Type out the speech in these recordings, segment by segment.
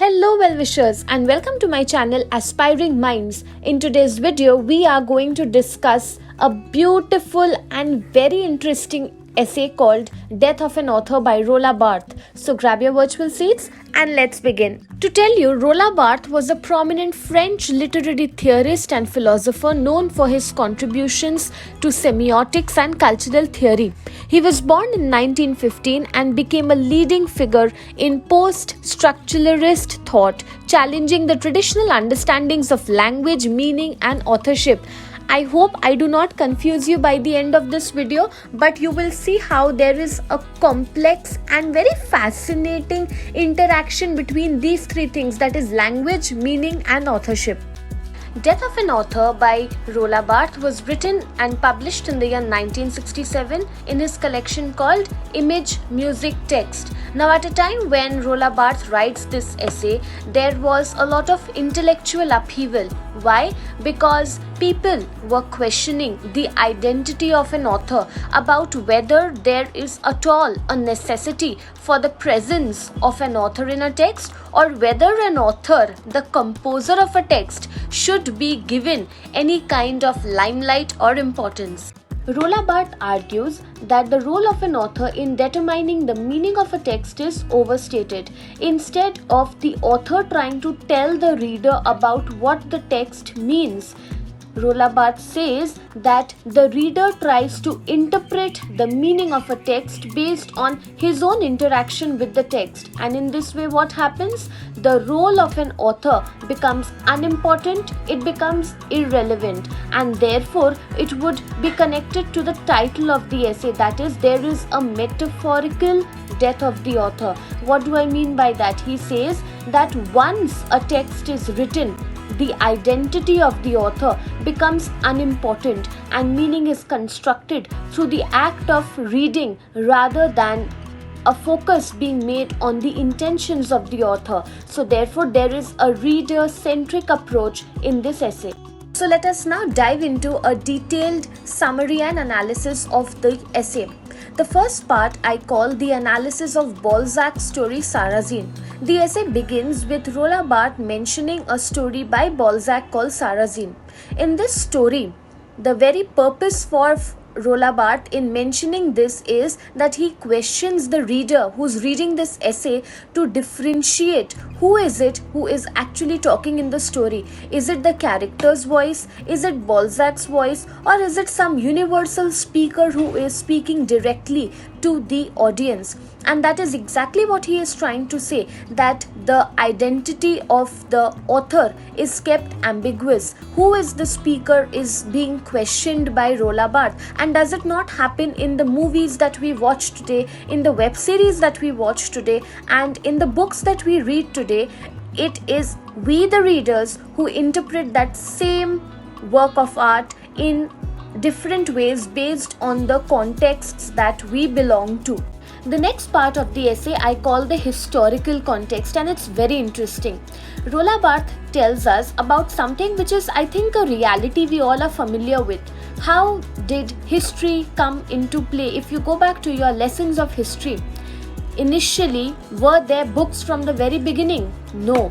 Hello well-wishers and welcome to my channel Aspiring Minds. In today's video, we are going to discuss a beautiful and very interesting essay called Death of an Author by Roland Barthes. So grab your virtual seats and let's begin. To tell you, Roland Barthes was a prominent French literary theorist and philosopher known for his contributions to semiotics and cultural theory. He was born in 1915 and became a leading figure in post-structuralist thought, challenging the traditional understandings of language, meaning, and authorship. I hope I do not confuse you by the end of this video, but you will see how there is a complex and very fascinating interaction between these three things, that is language, meaning, and authorship. Death of an Author by Roland Barthes was written and published in the year 1967 in his collection called Image, Music, Text. Now, at a time when Roland Barthes writes this essay, there was a lot of intellectual upheaval. Why? Because people were questioning the identity of an author, about whether there is at all a necessity for the presence of an author in a text, or whether an author, the composer of a text, should be given any kind of limelight or importance. Roland Barthes argues that the role of an author in determining the meaning of a text is overstated. Instead of the author trying to tell the reader about what the text means, Roland Barthes says that the reader tries to interpret the meaning of a text based on his own interaction with the text, and in this way what happens? The role of an author becomes unimportant, it becomes irrelevant, and therefore it would be connected to the title of the essay, that is, there is a metaphorical death of the author. What do I mean by that? He says that once a text is written, the identity of the author becomes unimportant and meaning is constructed through the act of reading rather than a focus being made on the intentions of the author. So therefore there is a reader-centric approach in this essay. So let us now dive into a detailed summary and analysis of the essay. The first part I call the analysis of Balzac's story Sarrasine. The essay begins with Roland Barthes mentioning a story by Balzac called Sarrasine. In this story, the very purpose for Roland Barthes in mentioning this is that he questions the reader who's reading this essay to differentiate who is it who is actually talking in the story. Is it the character's voice? Is it Balzac's voice? Or is it some universal speaker who is speaking directly to the audience? And that is exactly what he is trying to say, that the identity of the author is kept ambiguous. Who is the speaker is being questioned by Roland Barthes. And does it not happen in the movies that we watch today, in the web series that we watch today, and in the books that we read today? It is we the readers who interpret that same work of art in different ways based on the contexts that we belong to. The next part of the essay I call the historical context, and it's very interesting. Roland Barthes tells us about something which is, I think, a reality we all are familiar with. How did history come into play? If you go back to your lessons of history, initially, were there books from the very beginning? No.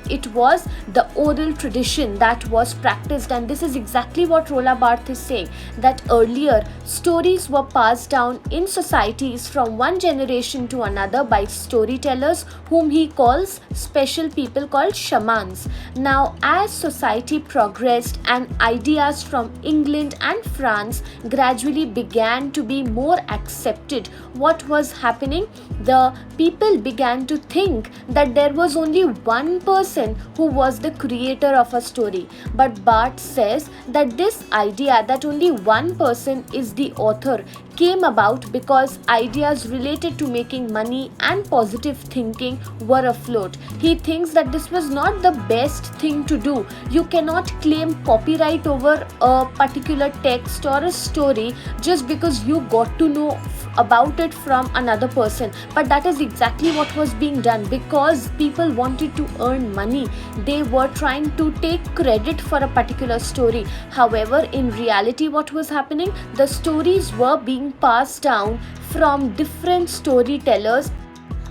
It was the oral tradition that was practiced, and this is exactly what Roland Barthes is saying, that earlier stories were passed down in societies from one generation to another by storytellers whom he calls special people called shamans. Now, as society progressed and ideas from England and France gradually began to be more accepted, what was happening? The people began to think that there was only one person who was the creator of a story. But Barthes says that this idea that only one person is the author came about because ideas related to making money and positive thinking were afloat. He thinks that this was not the best thing to do. You cannot claim copyright over a particular text or a story just because you got to know about it from another person. But that is exactly what was being done because people wanted to earn money. They were trying to take credit for a particular story. However, in reality, what was happening? The stories were being passed down from different storytellers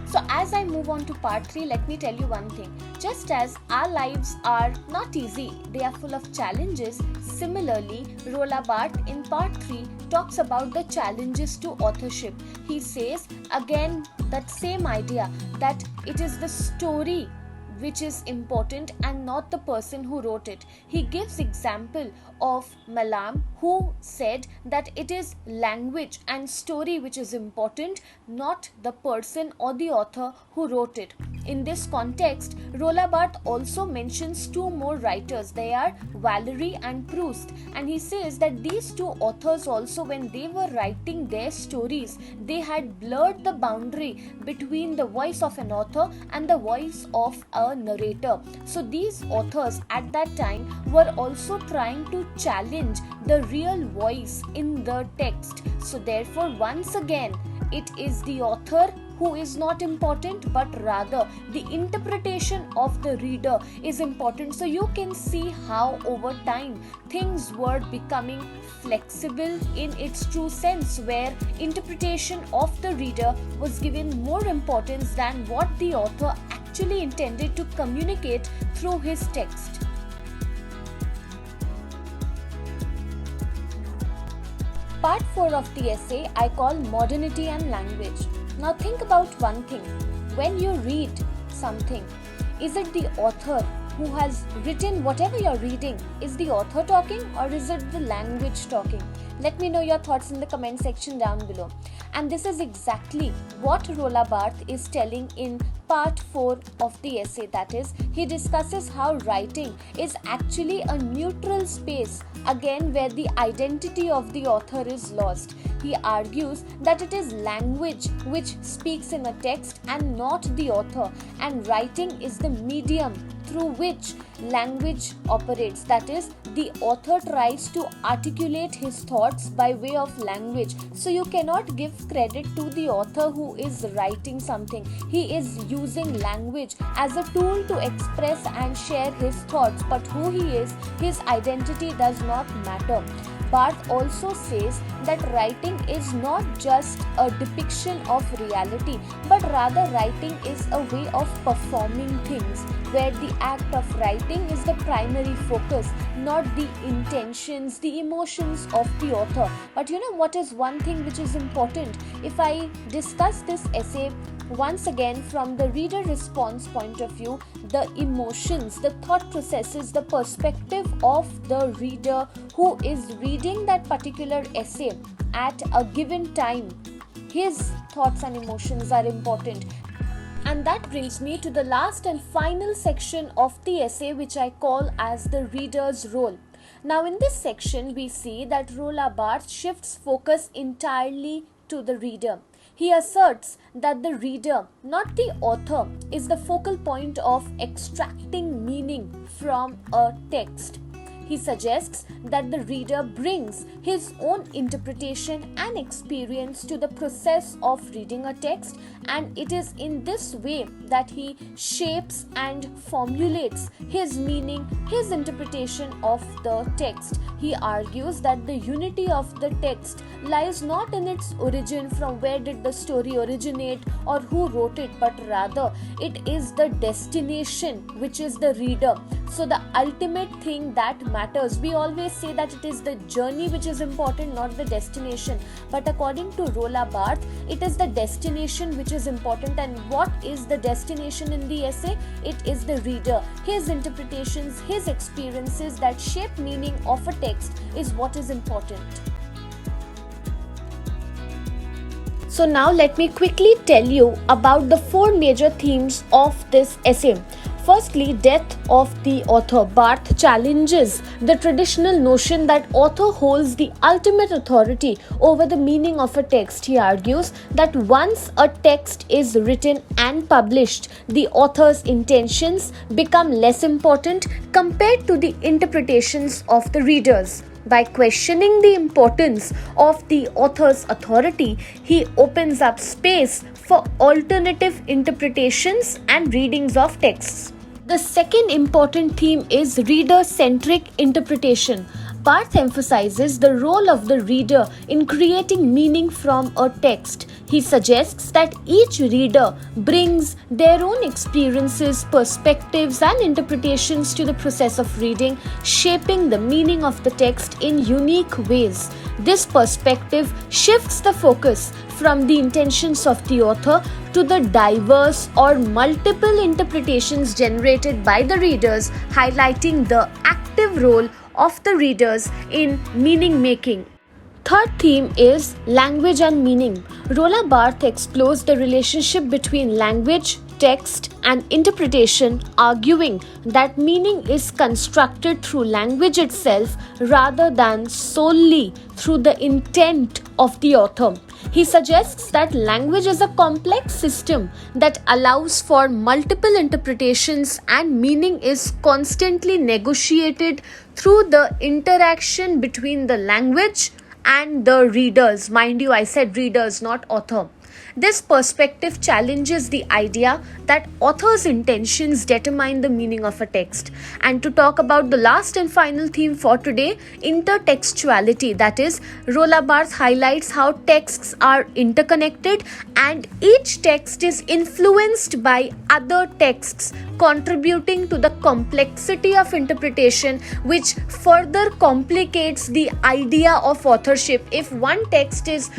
So as I move on to part 3, let me tell you one thing. Just as our lives are not easy, they are full of challenges, similarly, Roland Barthes in part 3 talks about the challenges to authorship. He says again that same idea, that it is the story which is important and not the person who wrote it. He gives example of Malam, who said that it is language and story which is important, not the person or the author who wrote it. In this context, Roland Barthes also mentions two more writers. They are Valery and Proust, and he says that these two authors also, when they were writing their stories, they had blurred the boundary between the voice of an author and the voice of a narrator. So these authors at that time were also trying to challenge the real voice in the text. So therefore, once again, it is the author who is not important, but rather the interpretation of the reader is important. So you can see how over time things were becoming flexible in its true sense, where interpretation of the reader was given more importance than what the author actually intended to communicate through his text. Part 4 of the essay I call Modernity and Language. Now think about one thing. When you read something, is it the author who has written whatever you're reading? Is the author talking, or is it the language talking? Let me know your thoughts in the comment section down below. And this is exactly what Roland Barthes is telling in part 4 of the essay. That is, he discusses how writing is actually a neutral space, again where the identity of the author is lost. He argues that it is language which speaks in a text and not the author, and writing is the medium through which language operates. That is, the author tries to articulate his thoughts by way of language. So you cannot give credit to the author who is writing something. He is using language as a tool to express and share his thoughts, but who he is, his identity does not matter. Barthes also says that writing is not just a depiction of reality, but rather writing is a way of performing things, where the act of writing is the primary focus, not the intentions, the emotions of the author. But you know what is one thing which is important? If I discuss this essay once again from the reader response point of view, the emotions, the thought processes, the perspective of the reader who is reading that particular essay at a given time, his thoughts and emotions are important. And that brings me to the last and final section of the essay, which I call as the reader's role. Now in this section, we see that Roland Barthes shifts focus entirely to the reader. He asserts that the reader, not the author, is the focal point of extracting meaning from a text. He suggests that the reader brings his own interpretation and experience to the process of reading a text, and it is in this way that he shapes and formulates his meaning, his interpretation of the text. He argues that the unity of the text lies not in its origin, from where did the story originate or who wrote it, but rather it is the destination, which is the reader. So the ultimate thing that matters, we always say that it is the journey which is important, not the destination, but according to Roland Barthes, it is the destination which is important. And what is the destination in the essay? It is the reader. His interpretations, his experiences that shape meaning of a text is what is important. So now let me quickly tell you about the 4 major themes of this essay. Firstly, death of the author. Barthes challenges the traditional notion that author holds the ultimate authority over the meaning of a text. He argues that once a text is written and published, the author's intentions become less important compared to the interpretations of the readers. By questioning the importance of the author's authority, he opens up space for alternative interpretations and readings of texts. The second important theme is reader-centric interpretation. Barthes emphasizes the role of the reader in creating meaning from a text. He suggests that each reader brings their own experiences, perspectives, and interpretations to the process of reading, shaping the meaning of the text in unique ways. This perspective shifts the focus from the intentions of the author to the diverse or multiple interpretations generated by the readers, highlighting the active role of the readers in meaning making. Third theme is language and meaning. Roland Barthes explores the relationship between language, text, and interpretation, arguing that meaning is constructed through language itself rather than solely through the intent of the author. He suggests that language is a complex system that allows for multiple interpretations, and meaning is constantly negotiated through the interaction between the language and the readers. Mind you, I said readers, not author. This perspective challenges the idea that author's intentions determine the meaning of a text. And to talk about the last and final theme for today, intertextuality, that is, Roland Barthes highlights how texts are interconnected and each text is influenced by other texts, contributing to the complexity of interpretation, which further complicates the idea of authorship. If one text is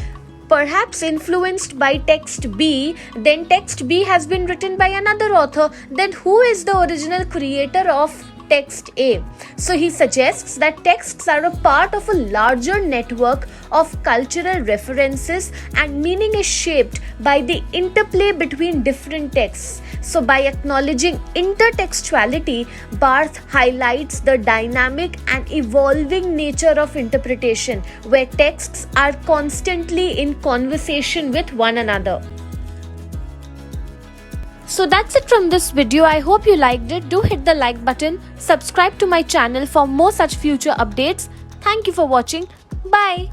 perhaps influenced by text B, then text B has been written by another author. Then who is the original creator of text A? So he suggests that texts are a part of a larger network of cultural references, and meaning is shaped by the interplay between different texts. So by acknowledging intertextuality, Barthes highlights the dynamic and evolving nature of interpretation, where texts are constantly in conversation with one another. So that's it from this video. I hope you liked it. Do hit the like button. Subscribe to my channel for more such future updates. Thank you for watching. Bye.